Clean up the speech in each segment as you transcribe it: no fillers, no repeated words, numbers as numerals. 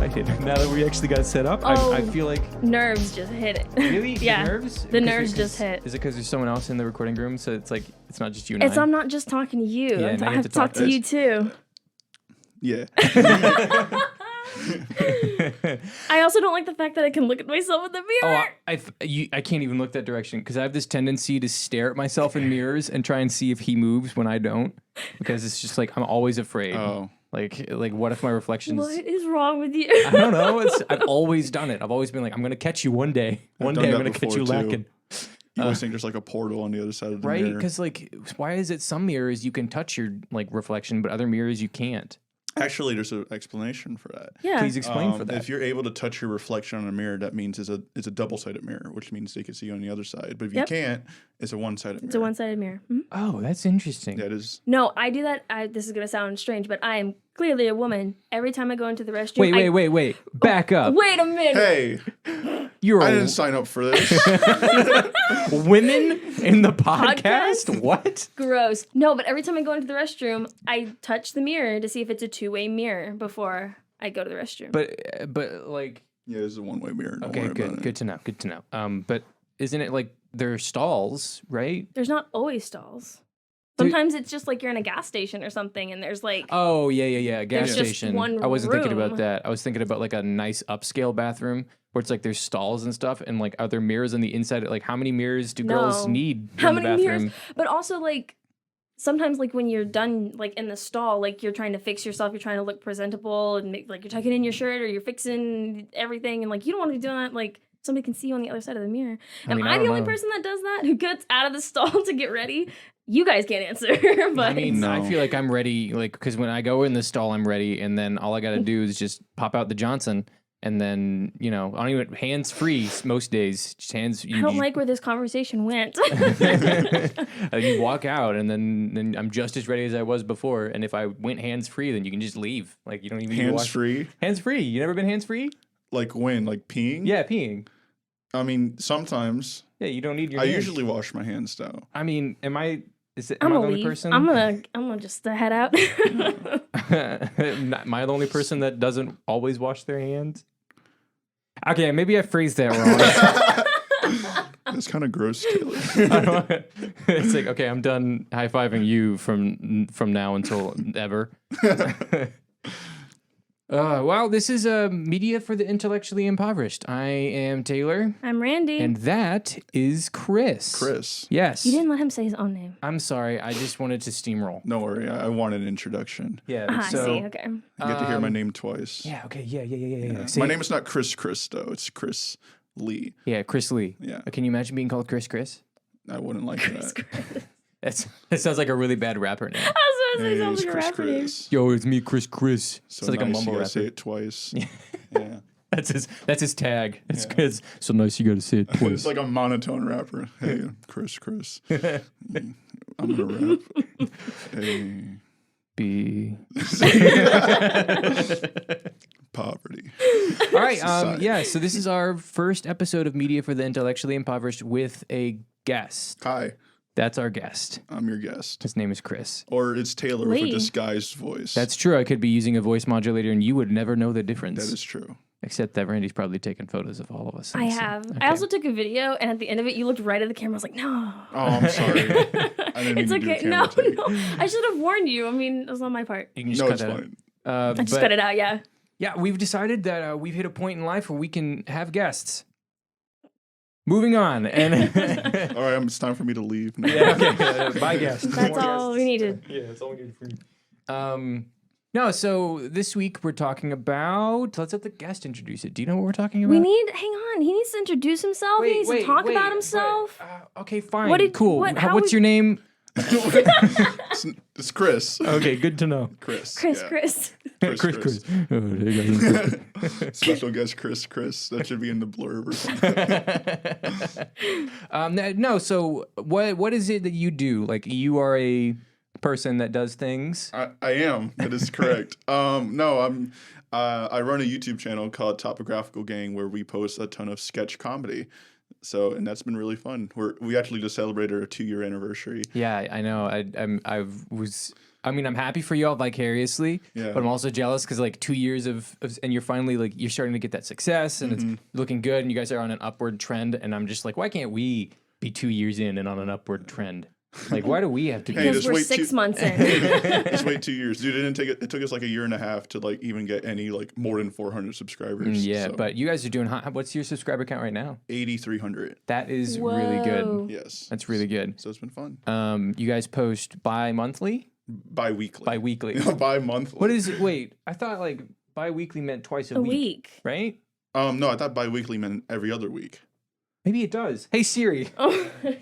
excited. Now that we actually got set up, I feel like... Nerves just hit it. Really? Yeah. The nerves? The nerves just hit. Is it because there's someone else in the recording room, so it's like, it's not just you and I? I'm not just talking to you. Yeah, I have to talk to you too. Yeah. I also don't like the fact that I can look at myself in the mirror. I can't even look that direction because I have this tendency to stare at myself in mirrors and try and see if he moves when I don't, because it's just like I'm always afraid. Oh. Like what if my reflections... What is wrong with you? I don't know. I've always done it. I've always been like, I'm going to catch you one day. One day I'm going to catch you lacking. You always think there's like a portal on the other side of the mirror. Right? Because like, why is it some mirrors you can touch your like reflection, but other mirrors you can't? Actually, there's an explanation for that. Yeah. Please explain for that. If you're able to touch your reflection on a mirror, that means it's a double-sided mirror, which means they can see you on the other side. But if you can't, it's a one-sided mirror. It's a one-sided mirror. Mm-hmm. Oh, that's interesting. That is. No, I do that. This is going to sound strange, but I am clearly a woman. Every time I go into the restroom... Wait. Back up. Wait a minute. Hey, I didn't sign up for this. Women in the podcast? What? Gross. No, but every time I go into the restroom, I touch the mirror to see if it's a two-way mirror before I go to the restroom. But like... Yeah, it's a one-way mirror. Don't Okay, worry about it. good to know. Good to know. But isn't it like there are stalls, right? There's not always stalls. Sometimes it's just like you're in a gas station or something, and there's like... Oh, yeah. Gas There's just station. one I wasn't thinking about room. that. I was thinking about like a nice upscale bathroom where it's like there's stalls and stuff, and like are there mirrors on the inside? Like how many mirrors do girls need How in the many bathroom? mirrors? But also like sometimes like when you're done like in the stall, like you're trying to fix yourself, you're trying to look presentable, and like you're tucking in your shirt or you're fixing everything, and like you don't want to be doing that. Like somebody can see you on the other side of the mirror. Am I the only person that does that, who gets out of the stall to get ready? You guys can't answer. But I mean, No. I feel like I'm ready, like, because when I go in the stall, I'm ready, and then all I got to do is just pop out the Johnson, and then, I don't even, hands free most days, just hands. I don't like where this conversation went. You walk out, and then I'm just as ready as I was before, and if I went hands free, then you can just leave. Like, you don't even need to wash. Hands-free? Hands free. You never been hands free? Like when? Like peeing? Yeah, peeing. I mean, sometimes. Yeah, you don't need your I hands. usually wash my hands, though. I mean, am I the I'm gonna only leave. person? I'm gonna just head out. Am I the only person that doesn't always wash their hands? Okay, maybe I phrased that wrong. That's kind of gross, Taylor. It's like, okay, I'm done high-fiving you from now until ever. Well, this is Media for the Intellectually Impoverished. I am Taylor. I'm Randi. And that is Chris. Chris. Yes. You didn't let him say his own name. I'm sorry. I just wanted to steamroll. Don't worry. I want an introduction. Yeah. I see. Okay. You get to hear my name twice. Yeah. Okay. Yeah. My name is not Chris, though. It's Chris Lee. Yeah, Chris Lee. Yeah. Can you imagine being called Chris? I wouldn't like that. That sounds like a really bad rapper name. I was gonna say Hey, sounds it's like a rapper name. Chris. Yo, it's me, Chris. So It's like nice, a mumble you gotta rapper. say it twice. Yeah. That's his tag. It's Chris. So nice, you got to say it twice. It's like a monotone rapper. Hey, Chris. I'm gonna rap. Hey. B. Poverty. All right. Society. Yeah. So this is our first episode of Media for the Intellectually Impoverished with a guest. Hi, That's our guest. I'm your guest. His name is Chris. Or it's Taylor with a Lee. disguised voice. That's true. I could be using a voice modulator, and you would never know the difference. That is true. Except that Randy's probably taken photos of all of us. I have. Okay. I also took a video, and at the end of it, you looked right at the camera. I was like, no. Oh, I'm sorry. I didn't It's mean to do a okay. camera take. No. I should have warned you. I mean, it was on my part. You can just No, cut it's that out. fine. I just but- cut it out. Yeah. Yeah, we've decided that we've hit a point in life where we can have guests. Moving on, and All right, it's time for me to leave now. yeah, okay, bye guests. That's all we needed. Yeah, that's all we needed for you. No, so this week we're talking about. Let's let the guest introduce it. Do you know what we're talking about? Hang on. He needs to introduce himself. He needs to talk about himself. Okay, fine. Cool. how What's your name? It's Chris. Okay, good to know. Chris. Chris. yeah. Chris. Chris. Oh, there you go. Special guest Chris. That should be in the blurb or something. No, so what is it that you do? Like, you are a person that does things. I am. That is correct. No, I run a YouTube channel called Topographical Gang where we post a ton of sketch comedy. So, and that's been really fun. We actually just celebrated our 2-year anniversary. Yeah, I know. I mean, I'm happy for y'all vicariously, Yeah. but I'm also jealous because like 2 years of and you're finally like you're starting to get that success and it's looking good and you guys are on an upward trend and I'm just like, why can't we be 2 years in and on an upward trend? Like, why do we have to be? Hey, Because just we're wait 6 two- months in. Just wait 2 years, dude. It took us like a year and a half to like even get any like more than 400 subscribers. Yeah, so. but you guys are doing hot. What's your subscriber count right now? 8,300. That is really good. Whoa. Yes. That's really good. So it's been fun. You guys post bi-monthly? Bi-weekly. Bi-weekly. Bi-monthly. What is it? Wait, I thought like bi-weekly meant twice a A week, week. right? No, I thought bi-weekly meant every other week. Maybe it does. Hey Siri, Oh my God.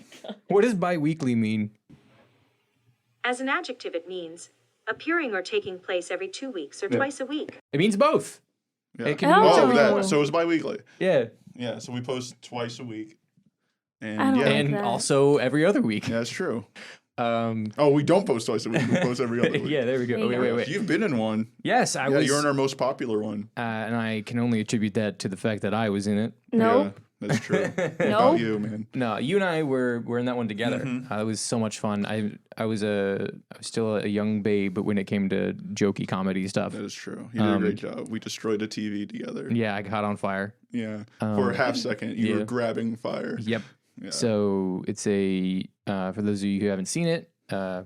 what does bi-weekly mean? As an adjective, it means appearing or taking place every 2 weeks or twice a week. It means both. Yeah. It can Oh. mean Oh, every- that. So it was bi-weekly. Yeah, Yeah. So we post twice a week. And I don't yeah, like and that. also every other week. yeah, that's true. Um, Oh, we don't post twice a week. We post every other week. yeah, there we go. There you Wait, go. wait. You've been in one. Yes, I Yeah, was. you're in our most popular one. And I can only attribute that to the fact that I was in it. Nope. Yeah, that's true. Nope. About you, man. No, you and I were in that one together. It was so much fun. I was still a young babe, but when it came to jokey comedy stuff, That is true. You did a great job. We destroyed a TV together. yeah, I got on fire. Yeah. For a half second, you yeah. were grabbing fire. Yep. Yeah. So it's for those of you who haven't seen it,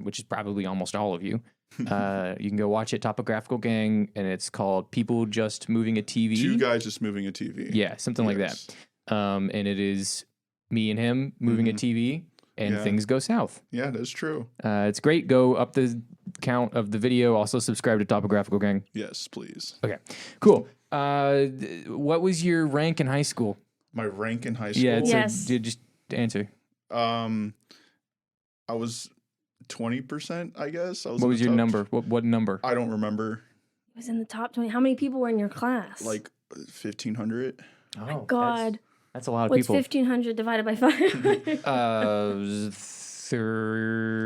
which is probably almost all of you, you can go watch it. Topographical Gang, and it's called "People Just Moving a TV." Two guys just moving a TV. Yeah, something like that. Yes. And it is me and him moving a TV, and Yeah. things go south. Yeah, that's true. It's great. Go up the count of the video. Also subscribe to Topographical Gang. Yes, please. Okay, cool. What was your rank in high school? My rank in high school. Yeah, Yes. just answer. I was 20%, I guess. I was What in was the your top- number? What number? I don't remember. It was in the top 20. How many people were in your class? Like 1,500. Oh, God. that's a lot of What's people. 1,500 divided by 5?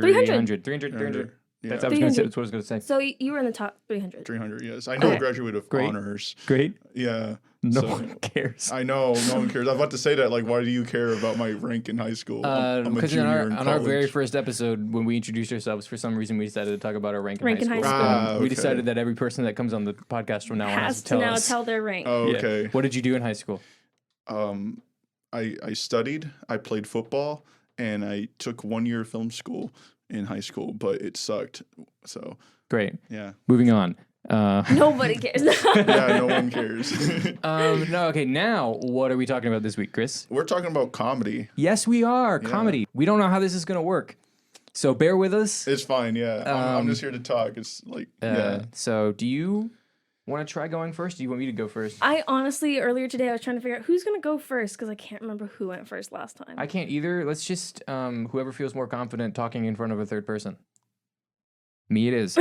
300. 300. Yeah, That's, what I was gonna say, 300. that's what I was going to say. So you were in the top 300. 300, yes. I know I Okay. graduated with Great. honors. Great. Yeah. No so- one cares. I know, no one cares. I was about to say that, like, why do you care about my rank in high school? I'm a Because junior in on our very college. first episode, when we introduced ourselves, for some reason we decided to talk about our rank in Rank high in school. high school. We Okay. decided that every person that comes on the podcast from now on Has has to to tell now us. tell their rank. Oh, Yeah. okay. What did you do in high school? I studied, I played football, and I took 1 year of film school in high school, but it sucked. So, Great. yeah. Moving on. Nobody cares. Yeah, no one cares. No, okay. Now, what are we talking about this week, Chris? We're talking about comedy. Yes, we are. Comedy. We don't know how this is going to work. So bear with us. It's fine, yeah. I'm just here to talk. It's like, yeah. So do you want to try going first? Do you want me to go first? I honestly, earlier today, I was trying to figure out who's going to go first because I can't remember who went first last time. I can't either. Let's just whoever feels more confident talking in front of a third person. Me it is.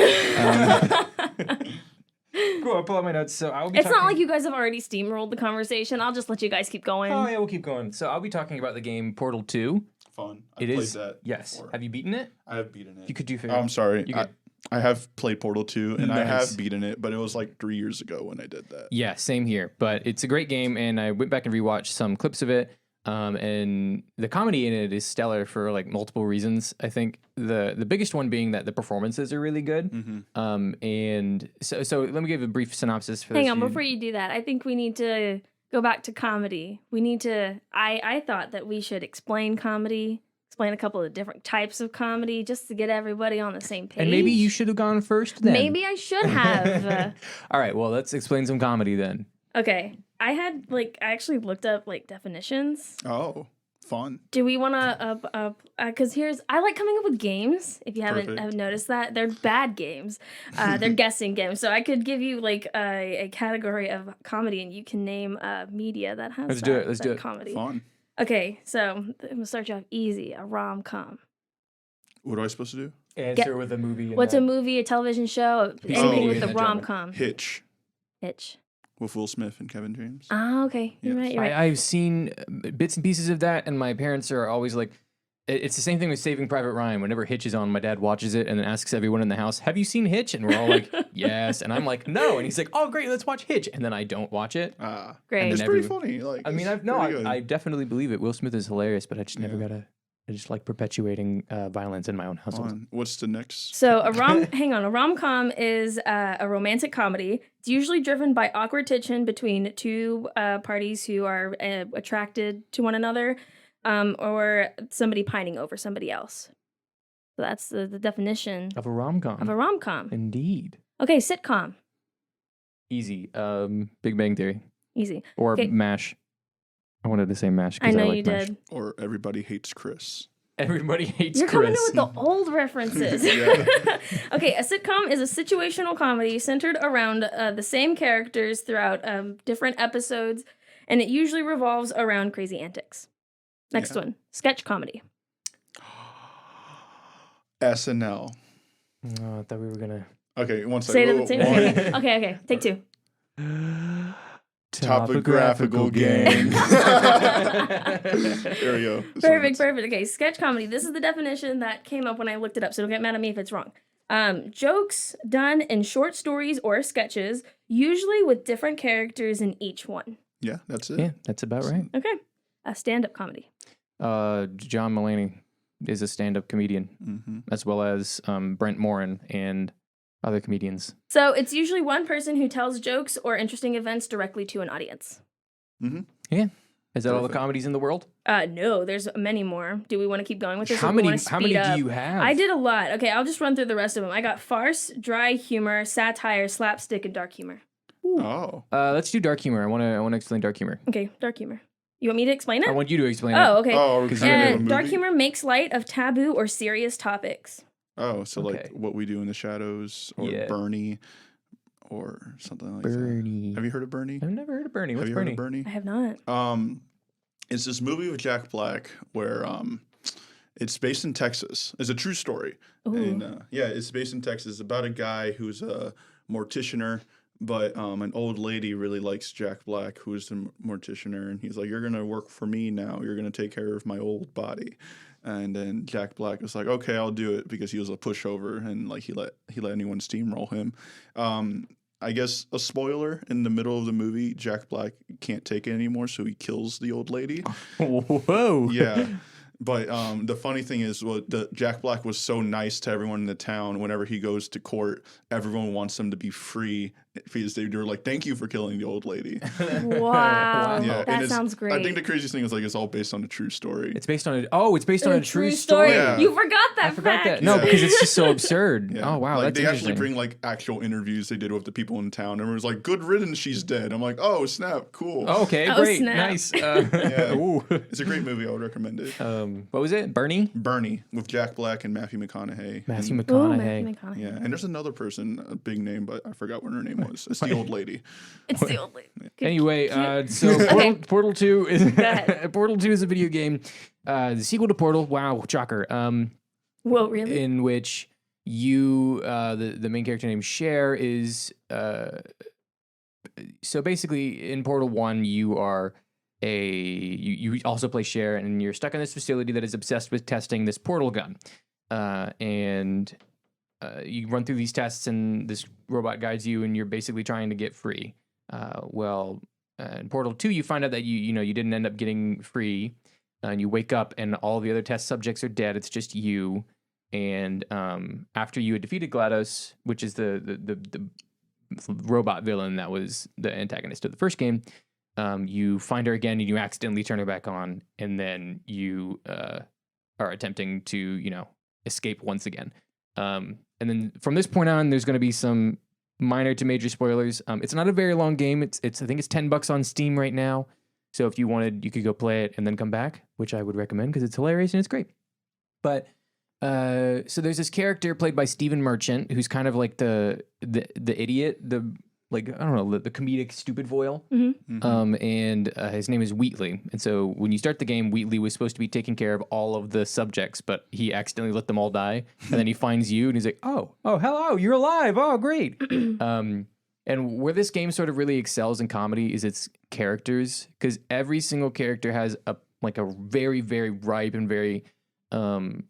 Cool, I'll pull out my notes. So I'll be It's not talking- like you guys have already steamrolled the conversation. I'll just let you guys keep going. Oh yeah, we'll keep going. So I'll be talking about the game Portal 2. Fun. I It played is. that. Yes. before. Have you beaten it? I have beaten it. You could do fair. I'm sorry. You could. I have played Portal 2, and I Nice. have beaten it, but it was like 3 years ago when I did that. Yeah, same here. But it's a great game, and I went back and rewatched some clips of it. And the comedy in it is stellar for like multiple reasons. I think the biggest one being that the performances are really good. And so let me give a brief synopsis for Hang this. on, before you do that, I think we need to go back to comedy. We need to. I thought that we should explain comedy, explain a couple of different types of comedy, just to get everybody on the same page. And maybe you should have gone first then. Maybe I should have. All right, well, let's explain some comedy then. Okay, I actually looked up like definitions. Oh, fun. Do we want to? Because I like coming up with games. If you haven't Perfect. noticed that, they're bad games. They're guessing games. So I could give you like a category of comedy, and you can name media that has. Let's do it. Let's that do it. Comedy. Fun. Okay, so I'm gonna start you off easy. A rom-com. What am I supposed to do? Answer with a movie. What's a movie, a television show, Piece of anything media with in a that genre. rom-com? Hitch Hitch. with Will Smith and Kevin James. Ah, okay. You're Yes. right. You're right. I've seen bits and pieces of that, and my parents are always like, it's the same thing with Saving Private Ryan. Whenever Hitch is on, my dad watches it and then asks everyone in the house, "Have you seen Hitch?" And we're all like, "Yes." And I'm like, "No." And he's like, "Oh, great, let's watch Hitch." And then I don't watch it. Ah, Great. It's And pretty everyone- funny. Like, I mean, it's pretty good. I definitely believe it. Will Smith is hilarious, but I just never Yeah. got I just like perpetuating violence in my own household. What's the next? So a rom-com is a romantic comedy. It's usually driven by awkward tension between two parties who are attracted to one another, or somebody pining over somebody else. So that's the definition Of a rom-com. of a rom-com. Indeed. Okay, sitcom. Easy. Big Bang Theory. Easy. Or Okay. MASH. I wanted to say MASH I because know like you MASH. did. Or Everybody Hates Chris. Everybody hates You're coming in Chris. with the old references. Yeah. Okay, a sitcom is a situational comedy centered around the same characters throughout different episodes, and it usually revolves around crazy antics. Next one, sketch comedy. SNL. Oh, I thought we were gonna Okay, one Say second. it at the same One. time. Okay, take two. Topographical gang. There we go. Perfect. Okay, sketch comedy. This is the definition that came up when I looked it up, so don't get mad at me if it's wrong. Jokes done in short stories or sketches, usually with different characters in each one. Yeah, that's it. Yeah, that's about right. Okay, a stand-up comedy. John Mulaney is a stand-up comedian, Mm-hmm. as well as Brent Morin and other comedians. So it's usually one person who tells jokes or interesting events directly to an audience. Mm-hmm. Yeah. Is that all the Perfect. comedies in the world? No, there's many more. Do we want to keep going with this? How or do we many? wanna How many speed do up? you have? I did a lot. Okay, I'll just run through the rest of them. I got farce, dry humor, satire, slapstick, and dark humor. Oh. Let's do dark humor. I want to explain dark humor. Okay, dark humor. You want me to explain it? I want you to explain it. Oh, okay. Oh, Because because you're you're in in a Dark movie? humor makes light of taboo or serious topics. Oh, so Okay. like What We Do in the Shadows or Yeah. Bernie or something like that. Bernie. Have you heard of Bernie? I've never heard of Bernie. What's Have you Bernie? heard of Bernie? I have not. It's this movie with Jack Black where it's based in Texas. It's a true story. Ooh. And yeah, it's based in Texas about a guy who's a morticianer, but an old lady really likes Jack Black, who's the morticianer, and he's like, "You're gonna work for me now. You're gonna take care of my old body." And then Jack Black was like, "Okay, I'll do it," because he was a pushover and like he let anyone steamroll him. I guess a spoiler, in the middle of the movie, Jack Black can't take it anymore, so he kills the old lady. Whoa. Yeah. But the funny thing is, Jack Black was so nice to everyone in the town. Whenever he goes to court, everyone wants him to be free because they were like, "Thank you for killing the old lady." Wow. Yeah, and That it's- sounds great. I think the craziest thing is like it's all based on a true story. It's based on it's based on a true story. Yeah. You forgot that I forgot fact. that. No, Yeah. because it's just so absurd. Yeah. Oh wow, Like that's they actually interesting. bring like actual interviews they did with the people in town. Everyone was like, "Good riddance, she's dead." I'm like, "Oh snap, cool." Oh, okay, Oh, great, snap. nice. Yeah. Ooh. It's a great movie. I would recommend it. What was it? Bernie? Bernie with Jack Black and Matthew McConaughey. Matthew And- Ooh, McConaughey. Matthew McConaughey. Yeah, and there's anher person, a big name, but I forgot what her name was. It's the old lady. It's the old lady. Good- Anyway, cute. so Okay. Portal 2 is ahead. Portal 2 is a video game. The sequel to Portal. Wow, shocker. Whoa, really? In which you, the main character named Cher is. So basically, in Portal 1, you are you also play Cher, and you're stuck in this facility that is obsessed with testing this portal gun, and you run through these tests, and this robot guides you, and you're basically trying to get free. In Portal 2, you find out that you didn't end up getting free, and you wake up, and all the other test subjects are dead. It's just you, and after you had defeated GLaDOS, which is the robot villain that was the antagonist of the first game, you find her again, and you accidentally turn her back on, and then you are attempting to escape once again. And then from this point on, there's going to be some minor to major spoilers. It's not a very long game. It's I think it's $10 on Steam right now. So if you wanted, you could go play it and then come back, which I would recommend because it's hilarious and it's great. But so there's this character played by Stephen Merchant, who's kind of like the idiot, the comedic stupid foil. Mm-hmm. And his name is Wheatley. And so when you start the game, Wheatley was supposed to be taking care of all of the subjects, but he accidentally let them all die. And then he finds you, and he's like, "Oh, hello, you're alive. Oh, great." And where this game sort of really excels in comedy is its characters, because every single character has a very, very ripe and very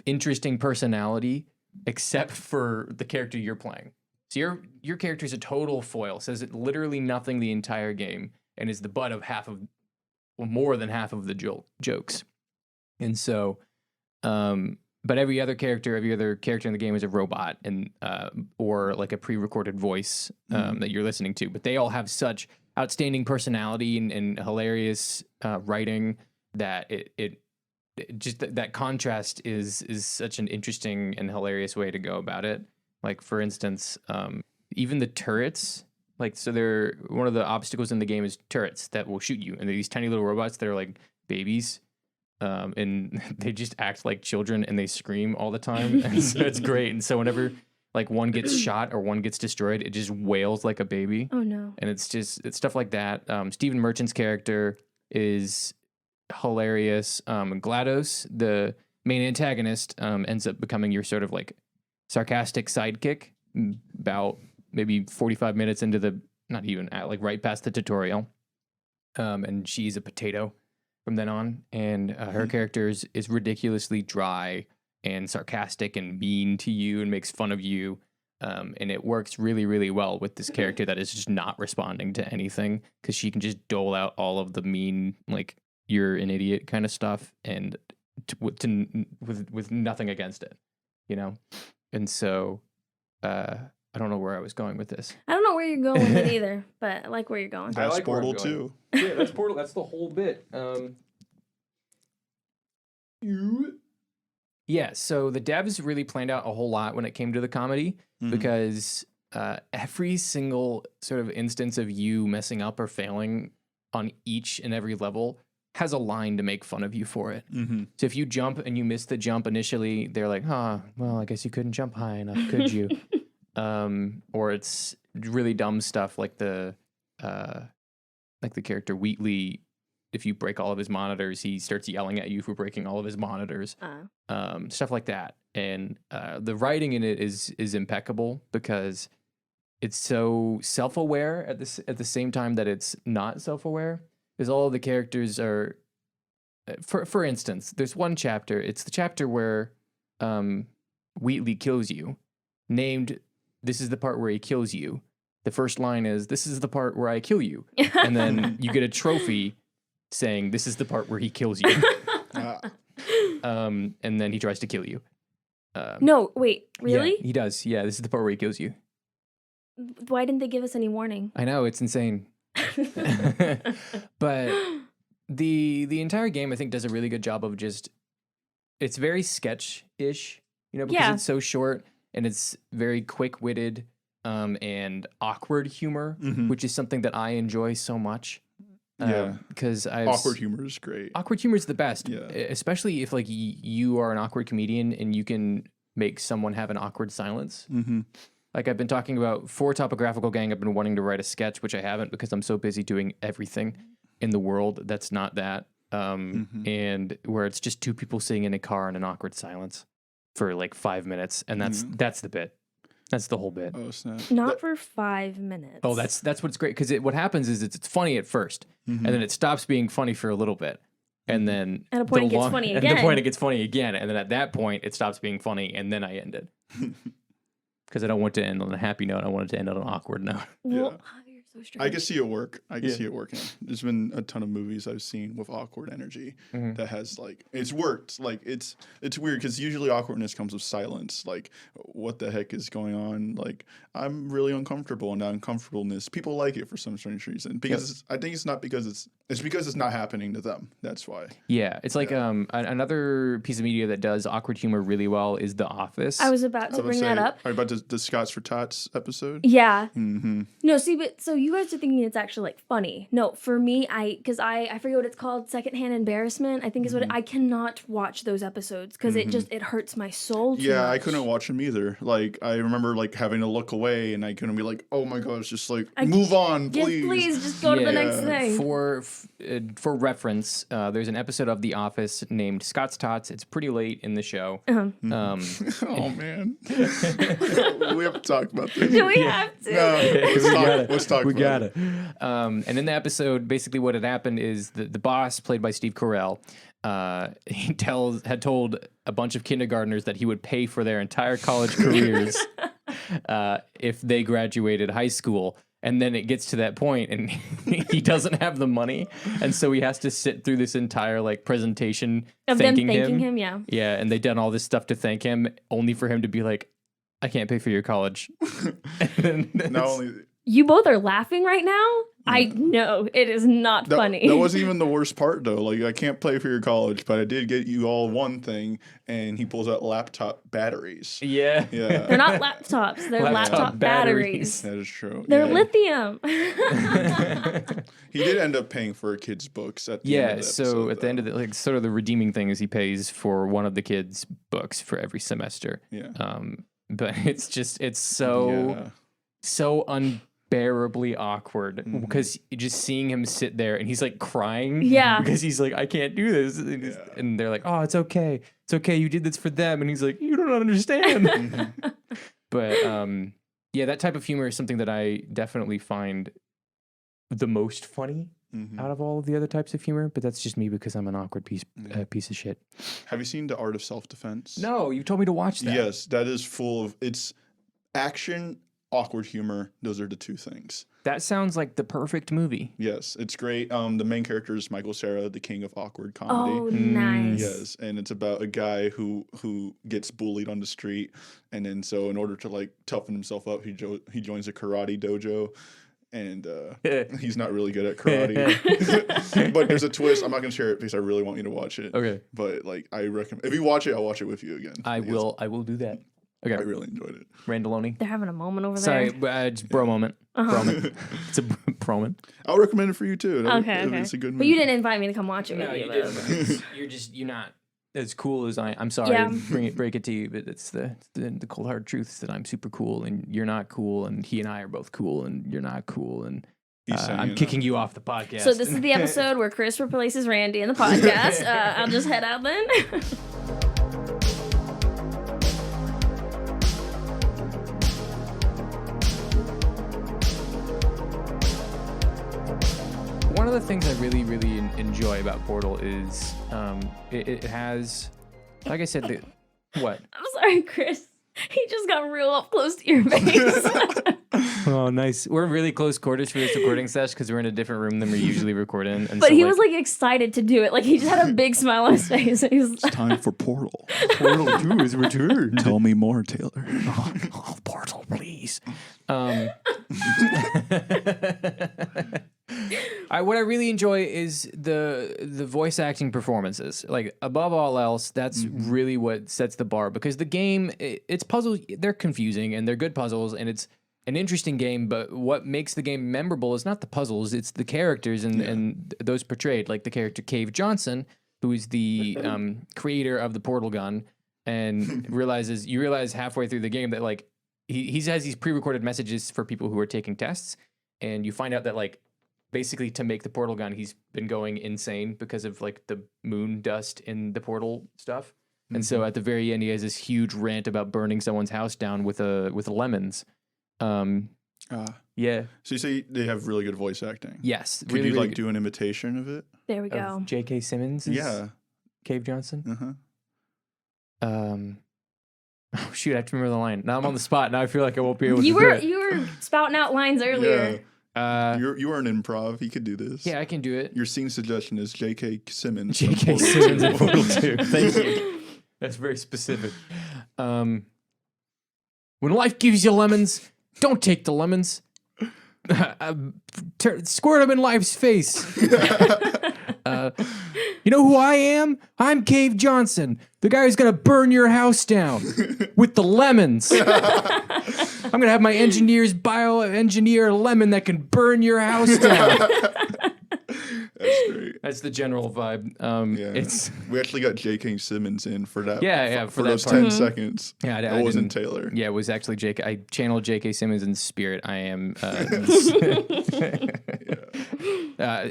interesting personality, except for the character you're playing. So your character is a total foil, says it literally nothing the entire game, and is the butt of more than half of the jokes. And so But every other character in the game is a robot and or like a pre-recorded voice that you're listening to. But they all have such outstanding personality and hilarious writing that it just that contrast is such an interesting and hilarious way to go about it. Like for instance, even the turrets. Like so, they're one of the obstacles in the game is turrets that will shoot you, and they're these tiny little robots that are like babies. And they just act like children and they scream all the time. And so it's great. And so whenever like one gets shot or one gets destroyed, it just wails like a baby. Oh no. And it's stuff like that. Stephen Merchant's character is hilarious. GLaDOS, the main antagonist, ends up becoming your sort of like sarcastic sidekick about maybe 45 minutes into the, not even like right past the tutorial. And she's a potato from then on, and her character is ridiculously dry and sarcastic and mean to you and makes fun of you, and it works really, really well with this character that is just not responding to anything because she can just dole out all of the mean, like you're an idiot kind of stuff, and with nothing against it, you know. And so I don't know where I was going with this. I don't know where you're going with it either, but I like where you're going. That's like where I'm Portal going. 2. Yeah, that's Portal. That's the whole bit. Yeah, so the devs really planned out a whole lot when it came to the comedy because every single sort of instance of you messing up or failing on each and every level has a line to make fun of you for it. So if you jump and you miss the jump initially, they're like, well, I guess you couldn't jump high enough, could you? Or it's really dumb stuff like the character Wheatley. If you break all of his monitors, he starts yelling at you for breaking all of his monitors. Stuff like that. And the writing in it is impeccable because it's so self-aware at the same time that it's not self-aware. Because all of the characters are, for instance, there's one chapter. It's the chapter where Wheatley kills you, named "This is the part where he kills you." The first line is, "This is the part where I kill you," and then you get a trophy saying, "This is the part where he kills you." And then he tries to kill you. No, wait, really? Yeah, he does. Yeah, this is the part where he kills you. Why didn't they give us any warning? I know, it's insane. But the entire game, I think, does a really good job of just, it's very sketch-ish, you know, because it's so short and it's very quick-witted and awkward humor, which is something that I enjoy so much. Because awkward humor is great. Awkward humor is the best, Yeah. especially if like you are an awkward comedian and you can make someone have an awkward silence. Like I've been talking about for Topographical Gang, I've been wanting to write a sketch, which I haven't because I'm so busy doing everything in the world that's not that. And where it's just two people sitting in a car in an awkward silence for like 5 minutes, and that's the bit. That's the whole bit. Oh snap! Not for 5 minutes. Oh, that's what's great because what happens is it's funny at first, and then it stops being funny for a little bit, and then at a point it gets funny again. At the point it gets funny again, and then at that point it stops being funny, and then I end it because I don't want to end on a happy note. I want it to end on an awkward note. Well, you're so strange. I can see it work. I can see it working. There's been a ton of movies I've seen with awkward energy that has like it's worked. Like it's weird because usually awkwardness comes with silence. Like what the heck is going on? Like I'm really uncomfortable, and that uncomfortableness people like it for some strange reason. Because I think it's not because it's because it's not happening to them. That's why. Yeah, it's like another piece of media that does awkward humor really well is The Office. I was about to bring that up. Are you about the Scots for Tots episode? Yeah. No, see, but so you guys are thinking it's actually like funny. No, for me, I forget what it's called, secondhand embarrassment. I think is what I cannot watch those episodes because it hurts my soul. Too much. I couldn't watch them either. Like I remember like having to look away, and I couldn't be like, oh my gosh, just like move on, please. Please, just go to the next thing. For reference, there's an episode of The Office named Scott's Tots. It's pretty late in the show. Oh man, we have to talk about this. Do we have to? No, let's talk. We got it. And in the episode, basically what had happened is the boss, played by Steve Carell, he had told a bunch of kindergartners that he would pay for their entire college careers if they graduated high school. And then it gets to that point and he doesn't have the money. And so he has to sit through this entire like presentation Of them thanking thanking him, yeah. Yeah. And they've done all this stuff to thank him only for him to be like, I can't pay for your college. Not only You both are laughing right now? I know. It is not funny. That wasn't even the worst part, though. Like, I can't pay for your college, but I did get you all one thing, and he pulls out laptop batteries. Yeah. Yeah. They're not laptops. They're laptop batteries. That is true. They're Yeah. lithium. He did end up paying for a kid's books at the end of the So episode, at the end of the, like, sort of the redeeming thing is he pays for one of the kids' books for every semester. Yeah. But it's so unbearably awkward because just seeing him sit there and he's like crying. Yeah. Because he's like, I can't do this. And they're like, oh, it's okay. It's okay. You did this for them. And he's like, you don't understand. But yeah, that type of humor is something that I definitely find the most funny out of all of the other types of humor. But that's just me because I'm an awkward piece of shit. Have you seen The Art of Self-Defense? No, you told me to watch that. Yes, that is full of, it's action, awkward humor. Those are the two things. That sounds like the perfect movie. Yes, it's great. The main character is Michael Cera, the king of awkward comedy. Oh, nice. Yes, and it's about a guy who gets bullied on the street, and then so in order to like toughen himself up, he joins a karate dojo, and he's not really good at karate. But there's a twist. I'm not gonna share it because I really want you to watch it. Okay. But like I recommend, if you watch it, I'll watch it with you again. I will do that. Okay. I really enjoyed it. Randaloni. They're having a moment over Sorry, there. just bro moment. Broman. It's a broman. I'll recommend it for you too. Okay. It's a good movie. But you didn't invite me to come watch it with you. though. You're not as cool as I'm sorry Yeah. to break it to you, but it's the cold hard truth is that I'm super cool and you're not cool, and he and I are both cool and you're not cool, and I'm kicking you off the podcast. So this is the episode where Chris replaces Randy in the podcast. I'll just head out then. One of the things I really, really enjoy about Portal is it has, like I said, what? I'm sorry, Chris. He just got real up close to your face. Oh, nice. We're really close quarters for this recording session because we're in a different room than we usually record in. And but so, he was like excited to do it. Like he just had a big smile on his face. He was It's time for Portal. Portal 2 is returned. Tell me more, Taylor. Oh, Portal, please. What I really enjoy is the voice acting performances. Like above all else, that's really what sets the bar, because the game, it's puzzles, they're confusing and they're good puzzles and it's an interesting game, but what makes the game memorable is not the puzzles, it's the characters and those portrayed, like the character Cave Johnson, who is the creator of the portal gun, and you realize halfway through the game that like he has these pre-recorded messages for people who are taking tests, and you find out that like basically to make the portal gun, he's been going insane because of like the moon dust in the portal stuff. And so at the very end, he has this huge rant about burning someone's house down with lemons. Yeah. So you say they have really good voice acting? Yes. Could really, you really like do an imitation of it? there we good. go. Of J.K. Simmons? Yeah. Cave Johnson? Uh-huh. Oh, shoot, I have to remember the line. Now I'm on the spot. Now I feel like I won't be able to You do were it. you were spouting out lines earlier. You are an improv. You could do this. Yeah, I can do it. Your scene suggestion is J.K. Simmons. J.K. Simmons in Portal 2. Thank you. That's very specific. When life gives you lemons, don't take the lemons. Squirt them in life's face. You know who I am? I'm Cave Johnson, the guy who's gonna burn your house down with the lemons. I'm gonna have my engineers bioengineer a lemon that can burn your house down. That's great. That's the general vibe. We actually got J.K. Simmons in for that. For that those part. 10 seconds. Yeah, I that wasn't didn't- Taylor. Yeah, it was actually J.K. I channeled J.K. Simmons in spirit. I am.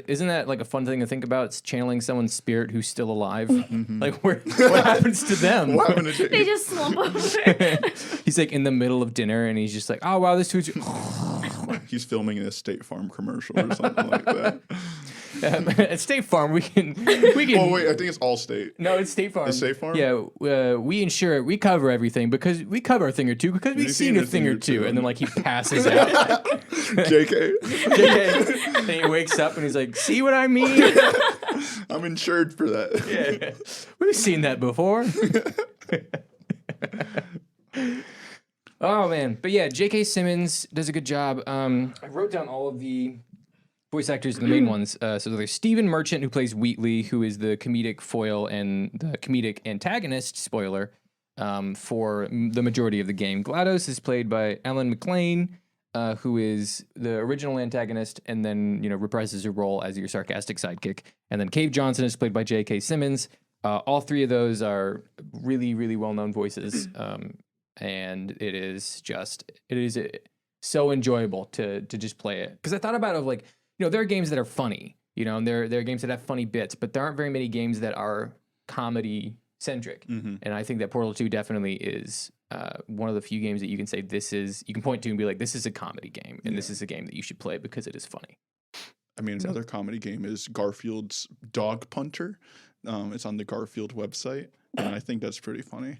Isn't that like a fun thing to think about? It's channeling someone's spirit who's still alive. Like, what happens to them? What happened to They J.K.? just slump over. He's like in the middle of dinner and he's just like, oh wow, this food's. He's filming a State Farm commercial or something like that. At State Farm, we can. Oh wait, I think it's Allstate. No, it's State Farm. It's State Farm? Yeah, we insure, we cover everything because we cover a thing or two because we've seen a thing or two. And then like he passes out. JK. JK. And he wakes up and he's like, see what I mean? I'm insured for that. Yeah. We've seen that before. Oh man. But yeah, J.K. Simmons does a good job. I wrote down all of the voice actors and the main ones. So there's Stephen Merchant, who plays Wheatley, who is the comedic foil and the comedic antagonist, spoiler, for the majority of the game. GLaDOS is played by Ellen McLean, who is the original antagonist and then, reprises her role as your sarcastic sidekick. And then Cave Johnson is played by J.K. Simmons. All three of those are really, really well-known voices. And it is so enjoyable to just play it. Because I thought about it like, there are games that are funny, and there are games that have funny bits, but there aren't very many games that are comedy centric. Mm-hmm. And I think that Portal 2 definitely is one of the few games that you can say you can point to and be like, this is a comedy game, and this is a game that you should play because it is funny. I mean, another comedy game is Garfield's Dog Punter. It's on the Garfield website, and I think that's pretty funny.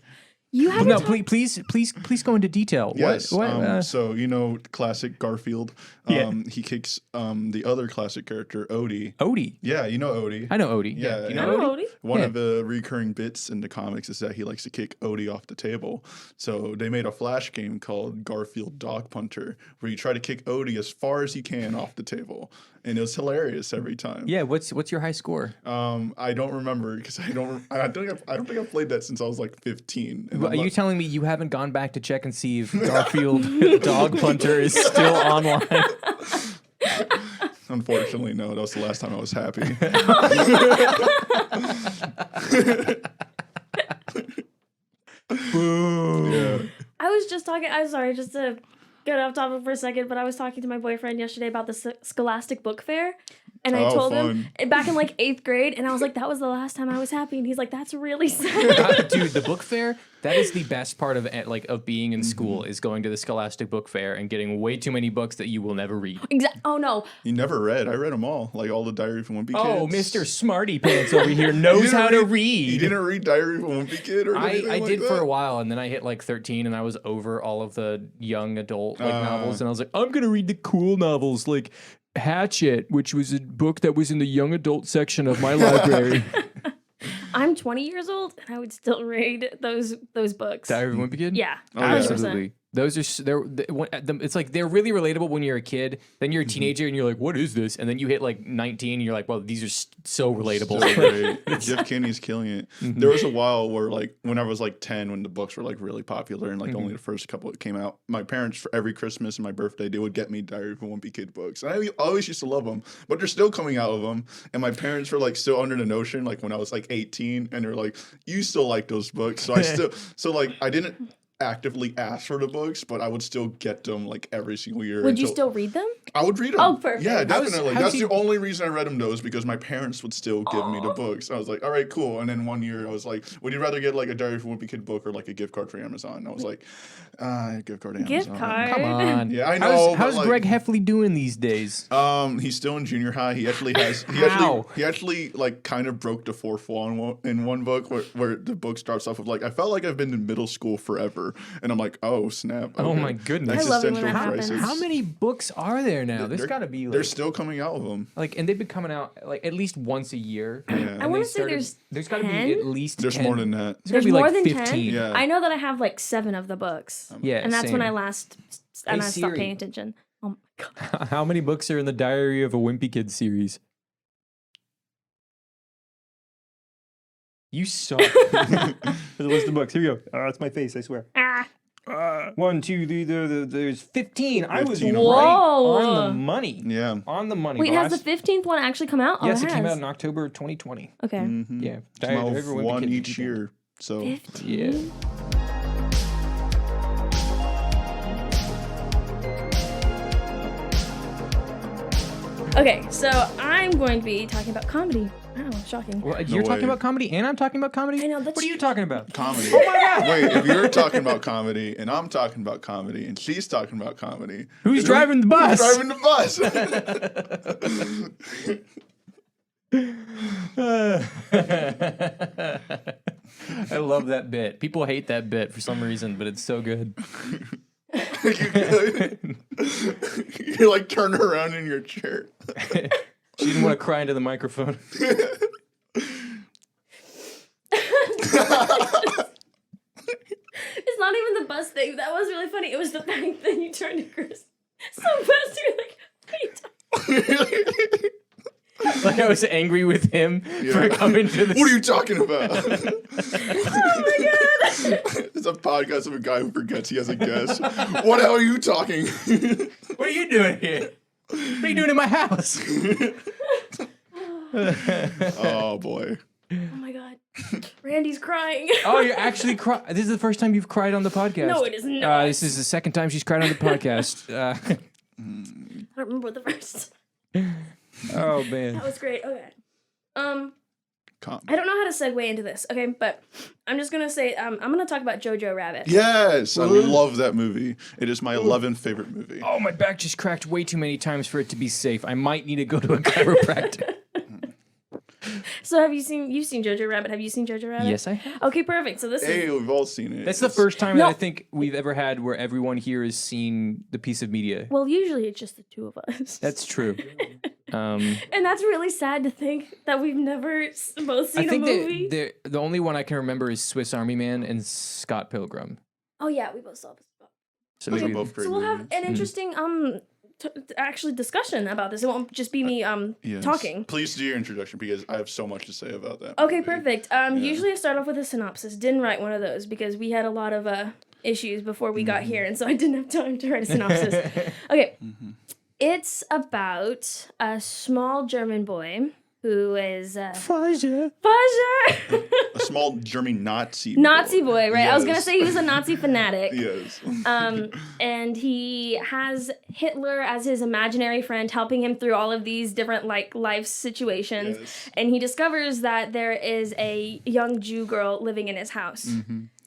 You haven't please go into detail. Yes. What, So classic Garfield. He kicks the other classic character, Odie. Odie. Yeah, you know Odie. I know Odie. Yeah, You yeah. know I know Odie? Odie. One of the recurring bits in the comics is that he likes to kick Odie off the table. So they made a flash game called Garfield Dog Punter, where you try to kick Odie as far as you can off the table, and it was hilarious every time. Yeah. What's your high score? I don't remember because I don't think I've played that since I was like 15. And Are you telling me you haven't gone back to check and see if Garfield Dog Punter is still online? Unfortunately, no. That was the last time I was happy. Boo. Yeah. I was just talking. I'm sorry, just to get off topic for a second, but I was talking to my boyfriend yesterday about the Scholastic Book Fair, and I told him back in like 8th grade, and I was like, "That was the last time I was happy," and he's like, "That's really sad." Dude, the book fair, that is the best part of being in school is going to the Scholastic Book Fair and getting way too many books that you will never read. Oh no, You never read. I read them all. Like all the Diary from Wimpy Kids. Oh, Mr. Smarty Pants over here knows how to read. You didn't read Diary from Wimpy Kid or anything I like did that? for a while, and then I hit like 13, and I was over all of the young adult novels, and I was like, I'm gonna read the cool novels, like Hatchet, which was a book that was in the young adult section of my library. I'm 20 years old, and I would still read those books. Diary of a Wimpy Kid? Yeah, Oh, yeah. 100%. Absolutely. Those are it's like they're really relatable when you're a kid. Then you're a teenager and you're like, "What is this?" And then you hit like 19 and you're like, "Well, these are so relatable." So great. Jeff Kinney's killing it. There was a while where, like, when I was like 10, when the books were like really popular and like only the first couple that came out, my parents for every Christmas and my birthday they would get me Diary of a Wimpy Kid books, and I always used to love them. But they're still coming out of them, and my parents were like still under the notion, like when I was like 18, and they're like, "You still like those books?" So I didn't actively ask for the books, but I would still get them like every single year. Would you still read them? I would read them. Oh, perfect. Yeah, definitely. how's That's he- the only reason I read them, though, is because my parents would still give me the books. I was like, all right, cool. And then one year I was like, would you rather get like a Diary of a Wimpy Kid book or like a gift card for Amazon? And I was like, gift card to Gift Amazon. card. Come on. Yeah, I know. How's but, like, Greg Heffley doing these days? He's still in junior high. He actually has. How? He actually like kind of broke the fourth wall in one book where the book starts off with like, I felt like I've been in middle school forever, and I'm like, oh snap. Oh okay. my goodness. I love it when Existential that happens. crisis. How many books are there now? There's They're- got to be They're like, still coming out of them. and they've been coming out like at least once a year. Yeah. I want to say There's got to be 10? at least There's 10. more than that. There's There's gotta be more like than 15. 10. Yeah. I know that I have like 7 of the books. Yeah, And that's when same. I last and Hey, I stopped Siri. paying attention. Oh my god. How many books are in the Diary of a Wimpy Kid series? You suck. There's a list of books. Here we go. That's my face, I swear. Ah. 1, 2, 3, there's 15. I was 15. right Whoa. on the money. Yeah. On the money. Wait, The has the last- 15th one actually come out? Yes, oh, it came out has. in October 2020. Okay. Mm-hmm. Yeah. Diary Diary of of a Wimpy one Kid each Wimpy year. So 15? Yeah. Okay, so I'm going to be talking about comedy. Wow, shocking. Well, you're talking way. about comedy, and I'm talking about comedy. I know, that's What are you talking about? comedy. Oh my god! Wait, if you're talking about comedy and I'm talking about comedy and she's talking about comedy, Who's then driving the bus? Who's driving the bus? I love that bit. People hate that bit for some reason, but it's so good. You're like turning around in your chair. She didn't want to cry into the microphone. It's not even the bus thing. That was really funny. It was the fact that you turned to Chris so fast. You're like, what are you talking? Like I was angry with him for coming to this. What are you talking about? Oh my god. It's a podcast of a guy who forgets he has a guest. What the hell are you talking? What are you doing here? What are you doing in my house? Oh boy. Oh my god. Randy's crying. Oh, you're actually crying. This is the first time you've cried on the podcast. No, it is not. This is the second time she's cried on the podcast. I don't remember the first. Oh man. That was great. Okay. Calm. I don't know how to segue into this, okay? But I'm just gonna say I'm gonna talk about Jojo Rabbit. Yes, I love that movie. It is my 11th favorite movie. Oh, my back just cracked way too many times for it to be safe. I might need to go to a chiropractor. So you've seen Jojo Rabbit? Have you seen Jojo Rabbit? Yes, I have. Okay, perfect. So this Hey, is we've all seen it. That's the It's- first time No. that I think we've ever had where everyone here has seen the piece of media. well, usually it's just the two of us. That's true. and that's really sad to think that we've never both I seen a think movie. that the only one I can remember is Swiss Army Man and Scott Pilgrim. Oh yeah, we both saw this. So Those are maybe both great So we'll have movies. an interesting actually discussion about this. It won't just be me Yes. talking. Please do your introduction because I have so much to say about that. Okay, movie. perfect. Usually I start off with a synopsis. Didn't write one of those because we had a lot of issues before we got here, and so I didn't have time to write a synopsis. Okay. It's about a small German boy who is Faja. A small German Nazi. Nazi boy, right? I was gonna Yes. say he was a Nazi fanatic. Yes. And he has Hitler as his imaginary friend, helping him through all of these different like life situations. Yes. And he discovers that there is a young Jew girl living in his house,